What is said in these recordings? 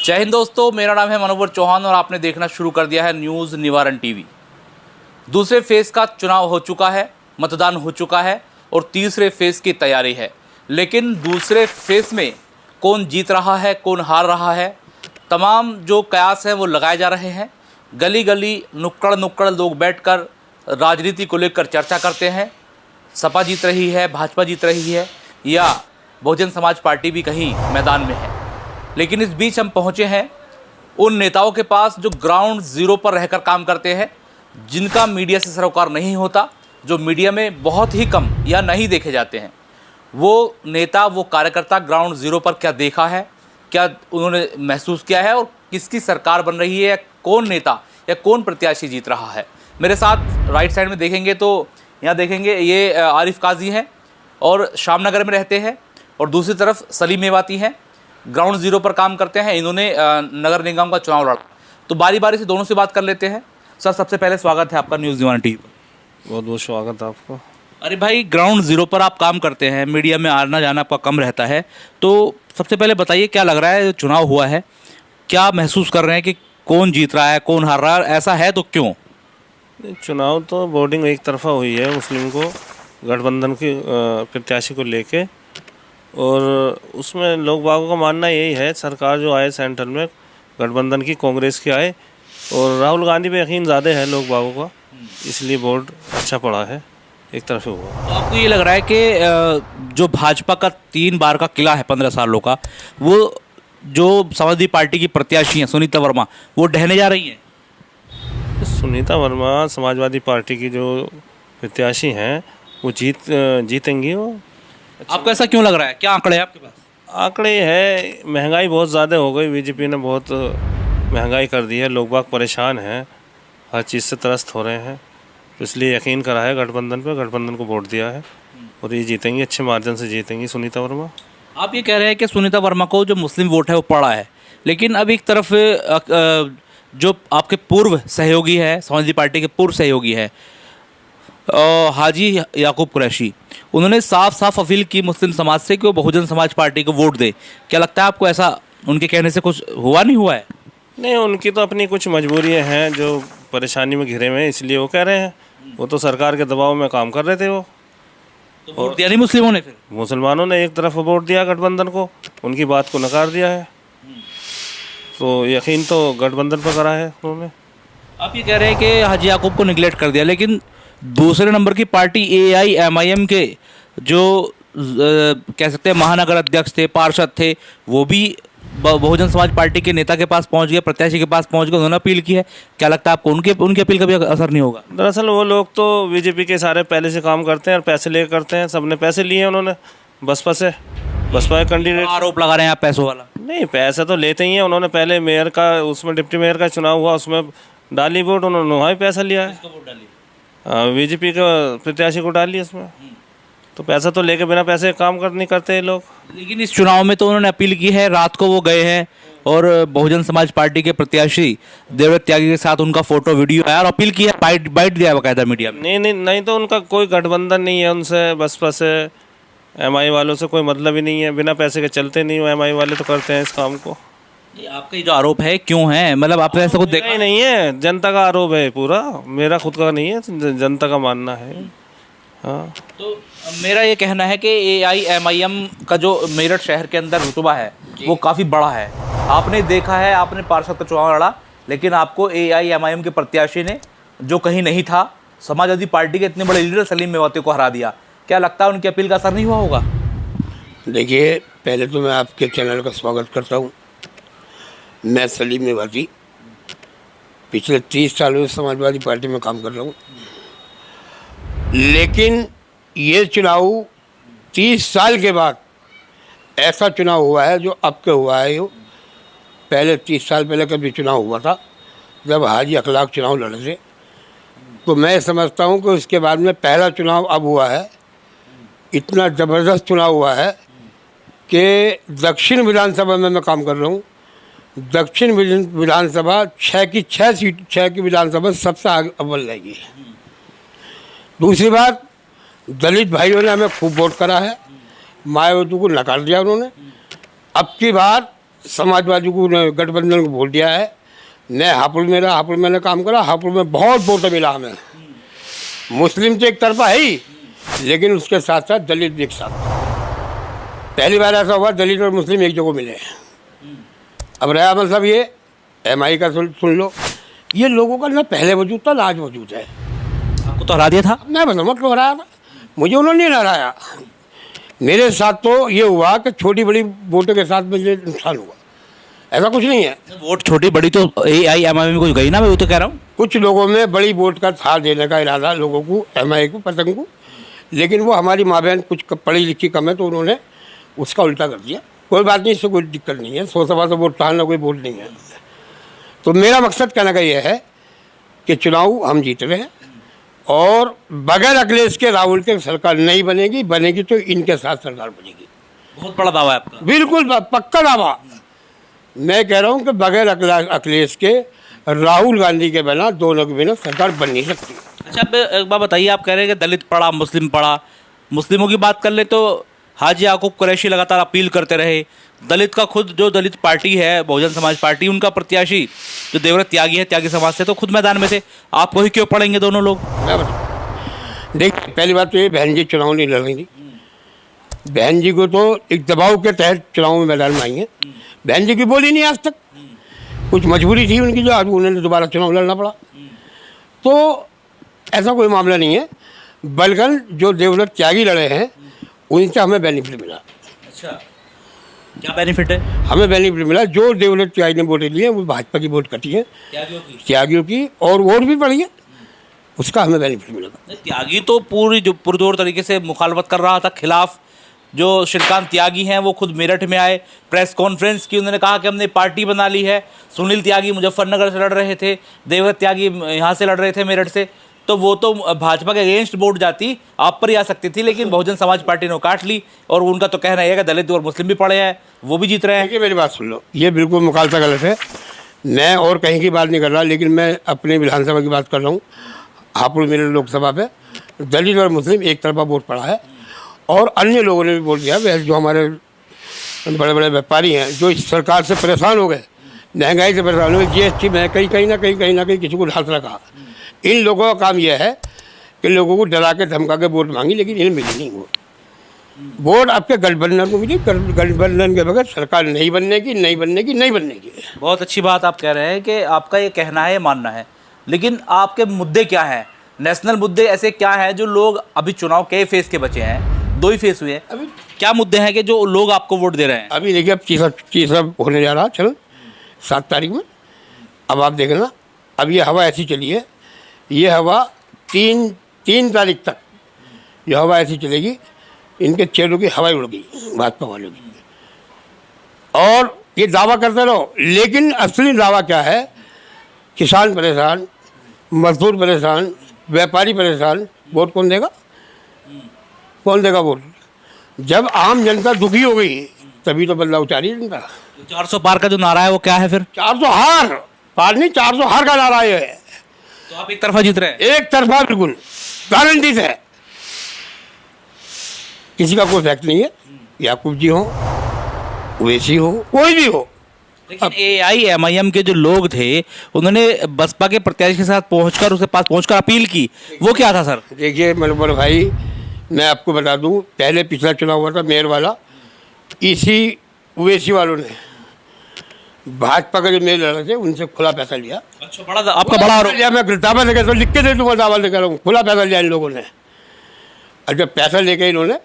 जय हिंद दोस्तों, मेरा नाम है मनोहर चौहान और आपने देखना शुरू कर दिया है न्यूज़ निवारण टीवी। दूसरे फेज़ का चुनाव हो चुका है, मतदान हो चुका है और तीसरे फेज़ की तैयारी है। लेकिन दूसरे फेज़ में कौन जीत रहा है, कौन हार रहा है, तमाम जो कयास हैं वो लगाए जा रहे हैं। गली गली नुक्कड़ नुक्कड़ लोग बैठकर राजनीति को लेकर चर्चा करते हैं। सपा जीत रही है, भाजपा जीत रही है या बहुजन समाज पार्टी भी कहीं मैदान में है। लेकिन इस बीच हम पहुंचे हैं उन नेताओं के पास जो ग्राउंड ज़ीरो पर रहकर काम करते हैं, जिनका मीडिया से सरोकार नहीं होता, जो मीडिया में बहुत ही कम या नहीं देखे जाते हैं। वो नेता, वो कार्यकर्ता ग्राउंड ज़ीरो पर क्या देखा है, क्या उन्होंने महसूस किया है और किसकी सरकार बन रही है, या कौन नेता या कौन प्रत्याशी जीत रहा है। मेरे साथ राइट साइड में देखेंगे तो यहाँ देखेंगे ये आरिफ काजी हैं और श्यामनगर में रहते हैं, और दूसरी तरफ सलीम मेवाती हैं, ग्राउंड ज़ीरो पर काम करते हैं। इन्होंने नगर निगम का चुनाव लड़ा। तो बारी बारी से दोनों से बात कर लेते हैं। सर, सबसे पहले स्वागत है आपका न्यूज़ निवारण टीवी पर। बहुत बहुत स्वागत है आपको। अरे भाई, ग्राउंड ज़ीरो पर आप काम करते हैं, मीडिया में आना जाना आपका कम रहता है, तो सबसे पहले बताइए क्या लग रहा है, चुनाव हुआ है, क्या महसूस कर रहे हैं कि कौन जीत रहा है, कौन हार रहा है, ऐसा है तो क्यों? चुनाव तो वोटिंग एक तरफा हुई है मुस्लिम को गठबंधन की प्रत्याशी को लेके, और उसमें लोग बागों का मानना यही है सरकार जो आए सेंटर में गठबंधन की, कांग्रेस की आए, और राहुल गांधी पे यकीन ज़्यादा है लोग बागों का, इसलिए वोट अच्छा पड़ा है, एक तरफ हुआ। तो आपको ये लग रहा है कि जो भाजपा का 3 बार का किला है 15 सालों का, वो जो समाजवादी पार्टी की प्रत्याशी हैं सुनीता वर्मा, वो ढहने जा रही हैं? सुनीता वर्मा समाजवादी पार्टी की जो प्रत्याशी हैं वो जीतेंगी वो। आपको ऐसा क्यों लग रहा है, क्या आंकड़े हैं आपके पास? आंकड़े है, महंगाई बहुत ज़्यादा हो गई, बीजेपी ने बहुत महंगाई कर दी है, लोग बाग परेशान हैं, हर चीज़ से त्रस्त हो रहे हैं, तो इसलिए यकीन करा है गठबंधन पे, गठबंधन को वोट दिया है और ये जीतेंगी, अच्छे मार्जिन से जीतेंगी सुनीता वर्मा। आप ये कह रहे हैं कि सुनीता वर्मा को जो मुस्लिम वोट है वो पड़ा है, लेकिन अब एक तरफ जो आपके पूर्व सहयोगी है, समाजवादी पार्टी के पूर्व सहयोगी है हाजी याकूब कुरैशी, उन्होंने साफ साफ अपील की मुस्लिम समाज से कि वो बहुजन समाज पार्टी को वोट दे। क्या लगता है आपको, ऐसा उनके कहने से कुछ हुआ नहीं हुआ है? नहीं, उनकी तो अपनी कुछ मजबूरियां हैं जो परेशानी में घिरे हुए हैं, इसलिए वो कह रहे हैं। वो तो सरकार के दबाव में काम कर रहे थे वो। तो वोट दिया नहीं मुस्लिमों ने? फिर मुसलमानों ने एक तरफ वोट दिया गठबंधन को, उनकी बात को नकार दिया है, तो यकीन तो गठबंधन पर करा है उन्होंने। आप ये कह रहे हैं कि हाजी याकूब को निगलेक्ट कर दिया, लेकिन दूसरे नंबर की पार्टी AIMIM के जो कह सकते हैं महानगर अध्यक्ष थे, पार्षद थे, वो भी बहुजन समाज पार्टी के नेता के पास पहुंच गए, प्रत्याशी के पास पहुंच गए, उन्होंने अपील की है। क्या लगता है आपको उनकी अपील का भी असर नहीं होगा? दरअसल वो लोग तो बीजेपी के सारे पहले से काम करते हैं और पैसे लेकर करते हैं, सबने पैसे लिए हैं उन्होंने बसपा से, बसपा के कैंडिडेट। आरोप लगा रहे हैं आप पैसों वाला? नहीं, पैसे तो लेते ही हैं उन्होंने। पहले मेयर का, उसमें डिप्टी मेयर का चुनाव हुआ, उसमें डाली वोट, उन्होंने वहाँ भी पैसा लिया है, बीजेपी का प्रत्याशी को डाल लिया उसमें, तो पैसा तो लेके बिना पैसे काम नहीं करते ये लोग। लेकिन इस चुनाव में तो उन्होंने अपील की है, रात को वो गए हैं और बहुजन समाज पार्टी के प्रत्याशी देवव्रत त्यागी के साथ उनका फोटो वीडियो आया और अपील की है, बाइट दिया है बाकायदा मीडिया में। नहीं, तो उनका कोई गठबंधन नहीं है उनसे, बसपा से, MI वालों से कोई मतलब ही नहीं है, बिना पैसे के चलते नहीं हो, MI वाले तो करते हैं इस काम को। ये आपका जो आरोप है क्यों है, मतलब आपने ऐसा कुछ देखा ही नहीं है, जनता का आरोप है पूरा, मेरा खुद का नहीं है, जनता का मानना है। हाँ, तो मेरा ये कहना है कि AIMIM का जो मेरठ शहर के अंदर रुतबा है वो काफ़ी बड़ा है। आपने देखा है, आपने पार्षद का चुनाव लड़ा, लेकिन आपको AIMIM के प्रत्याशी ने, जो कहीं नहीं था, समाजवादी पार्टी के इतने बड़े लीडर सलीम मेवाती को हरा दिया। क्या लगता है उनकी अपील का असर नहीं हुआ होगा? देखिए, पहले तो मैं आपके चैनल का स्वागत करता हूँ। मैं सलीम मेवाती, पिछले 30 सालों से समाजवादी पार्टी में काम कर रहा हूँ, लेकिन ये चुनाव 30 साल के बाद ऐसा चुनाव हुआ है जो अब के हुआ है। पहले 30 साल पहले कभी चुनाव हुआ था जब हाजी अखलाक चुनाव लड़े थे, तो मैं समझता हूँ कि उसके बाद में पहला चुनाव अब हुआ है। इतना ज़बरदस्त चुनाव हुआ है कि दक्षिण विधानसभा में मैं काम कर रहा हूँ, दक्षिण विधानसभा 6 की विधानसभा सबसे आगे अव्वल रहेगी। दूसरी बात, दलित भाइयों ने हमें खूब वोट करा है, मायावती को नकार दिया उन्होंने। अब की बार समाजवादी को गठबंधन को वोट दिया है। मैं हापुड़ में रहा, हापुड़ मैंने काम करा, हापुड़ में बहुत वोट मिला हमें। मुस्लिम तो एक तरफा है ही, लेकिन उसके साथ साथ दलित भी एक साथ। पहली बार ऐसा हुआ दलित और मुस्लिम एक जगह मिले। अब रहा मतलब ये MI का सुन लो, ये लोगों का ना पहले वजूद था ना आज वजूद है। आपको तो हरा दिया था। मैं बता मत को हराया था, मुझे उन्होंने नहीं हराया। मेरे साथ तो ये हुआ कि छोटी बड़ी वोटों के साथ मुझे नुकसान हुआ, ऐसा कुछ नहीं है। वोट छोटी बड़ी तो AIMI में कुछ गई ना, मैं वो तो कह रहा हूँ। कुछ लोगों में बड़ी वोट का था देने का इरादा लोगों को, MI को, पतंग को, लेकिन वो हमारी माँ बहन कुछ पढ़ी लिखी कम है तो उन्होंने उसका उल्टा कर दिया। कोई बात नहीं, इससे कोई दिक्कत नहीं है, 100 सवा 100 वोट डालना कोई वोट नहीं है। तो मेरा मकसद कहने का ये है कि चुनाव हम जीत रहे हैं और बगैर अखिलेश के राहुल के सरकार नहीं बनेगी, बनेगी तो इनके साथ सरकार बनेगी। बहुत बड़ा दावा है आपका। बिल्कुल पक्का दावा। मैं कह रहा हूँ कि बगैर अखिलेश के, राहुल गांधी के बिना, दोनों के बिना सरकार बन नहीं सकती। अच्छा, अब एक बात बताइए, आप कह रहे हैं कि दलित पढ़ा मुस्लिम पढ़ा। मुस्लिमों की बात कर ले तो हाजी याकूब कुरैशी लगातार अपील करते रहे। दलित का खुद जो दलित पार्टी है बहुजन समाज पार्टी, उनका प्रत्याशी जो देवव्रत त्यागी है, त्यागी समाज से, तो खुद मैदान में थे। आप वही क्यों पढ़ेंगे दोनों लोग? देखिए, पहली बात तो ये बहन जी चुनाव नहीं लड़ रही थी। बहन जी को तो एक दबाव के तहत चुनाव में मैदान में आई है। बहन जी की बोली नहीं आज तक, कुछ मजबूरी थी उनकी जो आज उन्होंने दोबारा चुनाव लड़ना पड़ा। तो ऐसा कोई मामला नहीं है, बल्कि जो देवव्रत त्यागी लड़े हैं उनसे हमें बेनिफिट मिला। अच्छा, क्या बेनिफिट है? हमें बेनिफिट मिला, जो देवव्रत त्यागी ने वोटें लिए वो भाजपा की वोट कटी है, त्यागियों की, और वोट भी पड़ी है, उसका हमें बेनिफिट मिलेगा। त्यागी तो पूरी जो पुरजोर तरीके से मुखालफत कर रहा था खिलाफ। जो श्रीकांत त्यागी हैं वो खुद मेरठ में आए, प्रेस कॉन्फ्रेंस की, उन्होंने कहा कि हमने पार्टी बना ली है। सुनील त्यागी मुजफ्फरनगर से लड़ रहे थे, देवव्रत त्यागी यहाँ से लड़ रहे थे मेरठ से, तो वो तो भाजपा के अगेंस्ट वोट जाती, आप पर ही आ सकती थी, लेकिन बहुजन समाज पार्टी ने काट ली। और उनका तो कहना है कि दलित और मुस्लिम भी पड़े हैं, वो भी जीत रहे हैं। देखिए, मेरी बात सुन लो, ये बिल्कुल मुखालफत गलत है। मैं और कहीं की बात नहीं कर रहा, लेकिन मैं अपने विधानसभा की बात कर रहा हूँ। हापुड़ मेरे लोकसभा पे दलित और मुस्लिम एक तरफा वोट पड़ा है, और अन्य लोगों ने भी वोट दिया। वैसे जो हमारे बड़े बड़े व्यापारी हैं जो इस सरकार से परेशान हो गए, महंगाई से परेशान हो गए, GST में कहीं ना कहीं किसी को हाथ रखा। इन लोगों का काम यह है कि लोगों को डरा के धमका के वोट मांगी, लेकिन इन्हें मिली नहीं वोट आपके गठबंधन को मिली। गठबंधन के बगैर सरकार नहीं बनने की। बहुत अच्छी बात आप कह रहे हैं कि आपका ये कहना है, मानना है, लेकिन आपके मुद्दे क्या हैं? नेशनल मुद्दे ऐसे क्या हैं जो लोग, अभी चुनाव कई फेज के बचे हैं, 2 ही फेज हुए हैं, अभी क्या मुद्दे हैं कि जो लोग आपको वोट दे रहे हैं? अभी देखिए, अब तीसरा होने जा रहा, चलो 7 तारीख में। अब आप देखना, अब ये हवा ऐसी चली है, ये हवा 3 तारीख तक ये हवा ऐसी चलेगी, इनके चेहरों की हवा उड़ गई भाजपा वालों की। और ये दावा करते रहो, लेकिन असली दावा क्या है? किसान परेशान, मजदूर परेशान, व्यापारी परेशान, वोट कौन देगा? कौन देगा वोट? जब आम जनता दुखी हो गई तभी तो बदलाव उतारी जनता। 400 पार का जो नारा है वो क्या है फिर? 400 हार पार नहीं, 400 हार का नारा है। तो आप एक तरफा जीत रहे हैं? एक तरफा, बिल्कुल गारंटी से। किसी का कोई फैक्ट नहीं है, याकूब जी हो, ओवैसी हो, कोई भी हो। लेकिन AIMIM के जो लोग थे उन्होंने बसपा के प्रत्याशी के साथ पहुंचकर, उसके पास पहुंचकर अपील की, वो क्या था सर? देखिए मनोहर भाई, मैं आपको बता दूं, पहले पिछला चुनाव हुआ था मेयर वाला, इसी ओवैसी वालों ने भाजपा का जो मेयर लड़े थे उनसे खुला पैसा लिया। अच्छा, बड़ा आपका बड़ा आरोप। मैं दावा लेकर तो लिख के दे दूँगा, दावा लेकर हूँ, खुला पैसा लिया इन लोगों ने। और जब पैसा लेके इन्होंने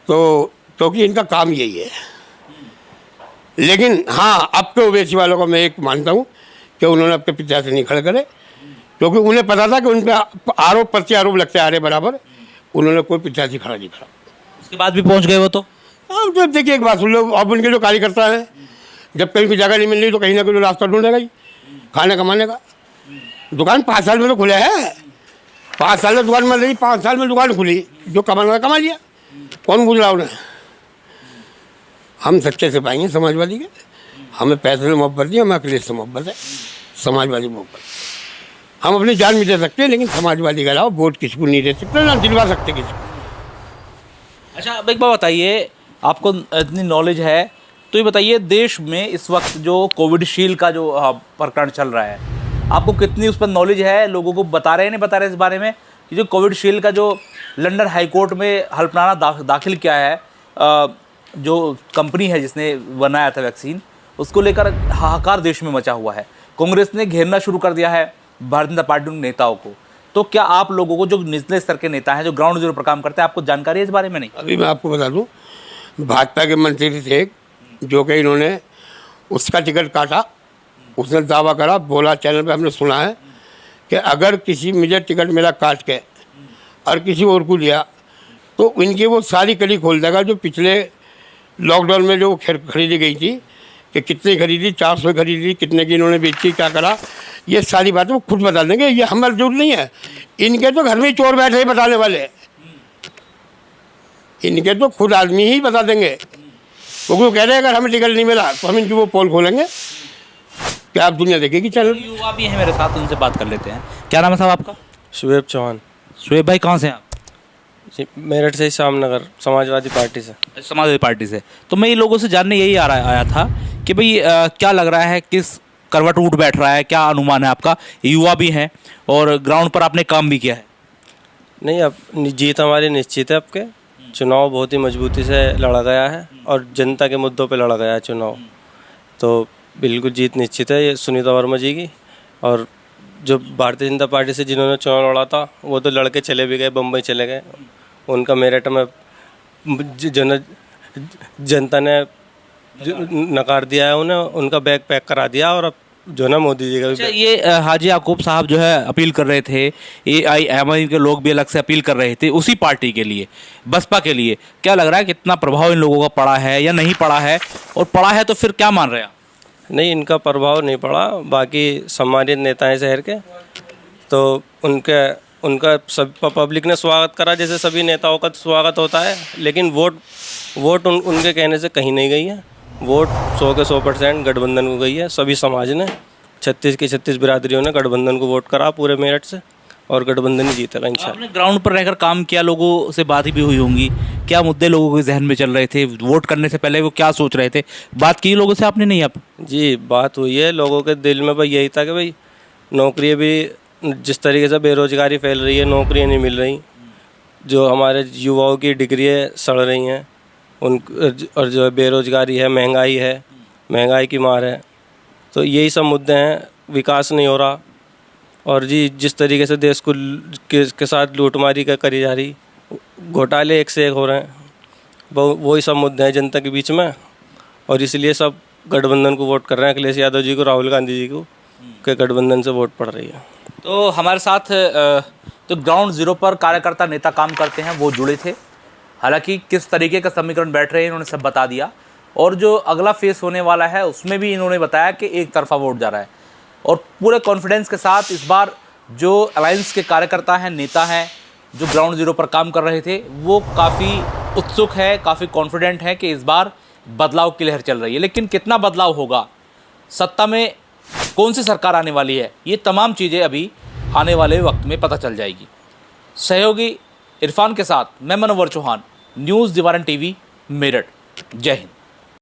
तो कि इनका काम यही है। लेकिन हाँ, अब के ओवैसी वालों को मैं एक मानता हूँ कि उन्होंने अपने प्रत्याशी नहीं खड़े करे, क्योंकि उन्हें पता था कि उन पर आरोप प्रत्यारोप लगते आ रहे बराबर, उन्होंने कोई प्रत्याशी खड़ा नहीं करा। उसके बाद भी पहुंच गए वो तो। अब तो देखिए, एक बात सुन लो, अब उनके जो कार्यकर्ता है, जब कहीं की जगह नहीं मिल रही तो कहीं ना कहीं रास्ता ढूंढेगा ही खाने कमाने का। दुकान 5 साल में तो खुले है, 5 साल में दुकान मिल रही, 5 साल में दुकान खुली, जो कमाना कमा लिया। कौन पूछ रहा उन्हें? हम सच्चे से पाएंगे समाजवादी के, हमें पैसे से मोहब्बत नहीं, हमें अखिलेश से मोहब्बत है, समाजवादी मोहब्बत। हम अपनी जान भी दे सकते हैं, लेकिन समाजवादी के अलावा वोट किसी को नहीं दे सकते, ना दिलवा सकते किसी को। अच्छा, अब एक बात बताइए, आपको इतनी नॉलेज है तो ये बताइए, देश में इस वक्त जो कोविडशील्ड का जो प्रकरण चल रहा है, आपको कितनी उस पर नॉलेज है? लोगों को बता रहे हैं, नहीं बता रहे इस बारे में? कि जो कोविडशील्ड का जो लंदन हाईकोर्ट में हल्फनामा दाखिल किया है, जो कंपनी है जिसने बनाया था वैक्सीन, उसको लेकर हाहाकार देश में मचा हुआ है। कांग्रेस ने घेरना शुरू कर दिया है भारतीय जनता पार्टी के नेताओं को। तो क्या आप लोगों को, जो निचले स्तर के नेता हैं, जो ग्राउंड जीरो पर काम करते हैं, आपको जानकारी है इस बारे में? नहीं। अभी मैं आपको बता दूं, भाजपा के मंत्री थे जो कि इन्होंने उसका टिकट काटा, उसने दावा करा, बोला चैनल पे, हमने सुना है कि अगर किसी मुझे टिकट मेरा काट के और किसी और को दिया तो इनकी वो सारी कड़ी खोल देगा जो पिछले लॉकडाउन में जो खरीदी गई थी, कि कितनी खरीदी, 400 खरीदी, कितने की इन्होंने बेची, क्या करा, ये सारी बातें वो खुद बता देंगे। ये हमारा जरूर नहीं है, इनके तो घर में ही चोर बैठे ही बताने वाले, इनके तो खुद आदमी ही बता देंगे। क्योंकि वो कह रहे हैं अगर हमें टिकट नहीं मिला तो हम इनकी वो पोल खोलेंगे, क्या आप दुनिया देखेगी चैनल। युवा भी हैं मेरे साथ, उनसे बात कर लेते हैं। क्या नाम है साहब आपका? शुएब चौहान। शुएब भाई, कहाँ से हैं आप? जी, मेरठ से, श्यामनगर, समाजवादी पार्टी से। समाजवादी पार्टी से। तो मैं ये लोगों से जानने यही आया था कि भाई क्या लग रहा है, किस करवट उठ बैठ रहा है, क्या अनुमान है आपका? युवा भी हैं और ग्राउंड पर आपने काम भी किया है। नहीं, अब जीत हमारी निश्चित है। आपके चुनाव बहुत ही मजबूती से लड़ा गया है और जनता के मुद्दों पे लड़ा गया है चुनाव, तो बिल्कुल जीत निश्चित है ये सुनीता वर्मा जी की। और जो भारतीय जनता पार्टी से जिन्होंने चुनाव लड़ा था वो तो लड़के चले भी गए, बम्बई चले गए। उनका मेरठ में जनता ने नकार दिया है उन्हें, उनका बैग पैक करा दिया। और अब जो ना मोदी जी का अच्छा, ये हाजी याकूब साहब जो है अपील कर रहे थे, AIMIM के लोग भी अलग से अपील कर रहे थे उसी पार्टी के लिए, बसपा के लिए। क्या लग रहा है कितना प्रभाव इन लोगों का पड़ा है या नहीं पड़ा है? और पड़ा है तो फिर क्या मान रहे हैं आप? नहीं, इनका प्रभाव नहीं पड़ा। बाकी सम्मानित नेता हैं शहर के, तो उनका सब पब्लिक ने स्वागत करा जैसे सभी नेताओं का स्वागत होता है। लेकिन वोट उनके कहने से कहीं नहीं गई है। वोट 100 के 100% गठबंधन को गई है। सभी समाज ने, 36 की 36 बिरादरियों ने गठबंधन को वोट करा पूरे मेरठ से, और गठबंधन ही जीतेगा इंशाल्लाह। आपने ग्राउंड पर रहकर काम किया, लोगों से बात भी हुई होंगी, क्या मुद्दे लोगों के जहन में चल रहे थे? वोट करने से पहले वो क्या सोच रहे थे? बात की लोगों से आपने? नहीं आप? जी, बात हुई है। लोगों के दिल में भाई यही था कि भाई नौकरियाँ भी, जिस तरीके से बेरोजगारी फैल रही है, नौकरियाँ नहीं मिल रही, जो हमारे युवाओं की डिग्रियाँ सड़ रही हैं और जो बेरोजगारी है, महंगाई की मार है, तो यही सब मुद्दे हैं। विकास नहीं हो रहा, और जी जिस तरीके से देश को के साथ लूटमारी का करी जा रही, घोटाले एक से एक हो रहे हैं, वही सब मुद्दे हैं जनता के बीच में। और इसलिए सब गठबंधन को वोट कर रहे हैं, अखिलेश यादव जी को, राहुल गांधी जी को, के गठबंधन से वोट पड़ रही है। तो हमारे साथ तो ग्राउंड जीरो पर कार्यकर्ता नेता काम करते हैं, वो जुड़े थे। हालांकि किस तरीके का समीकरण बैठ रहे हैं इन्होंने सब बता दिया, और जो अगला फेस होने वाला है उसमें भी इन्होंने बताया कि एक तरफा वोट जा रहा है। और पूरे कॉन्फिडेंस के साथ इस बार जो अलायंस के कार्यकर्ता हैं, नेता हैं, जो ग्राउंड जीरो पर काम कर रहे थे, वो काफ़ी उत्सुक है, काफ़ी कॉन्फिडेंट है कि इस बार बदलाव की लहर चल रही है। लेकिन कितना बदलाव होगा, सत्ता में कौन सी सरकार आने वाली है, ये तमाम चीज़ें अभी आने वाले वक्त में पता चल जाएगी। सहयोगी इरफान के साथ मैं मनोवर चौहान, न्यूज़ निवारण TV, मेरठ। जय हिंद।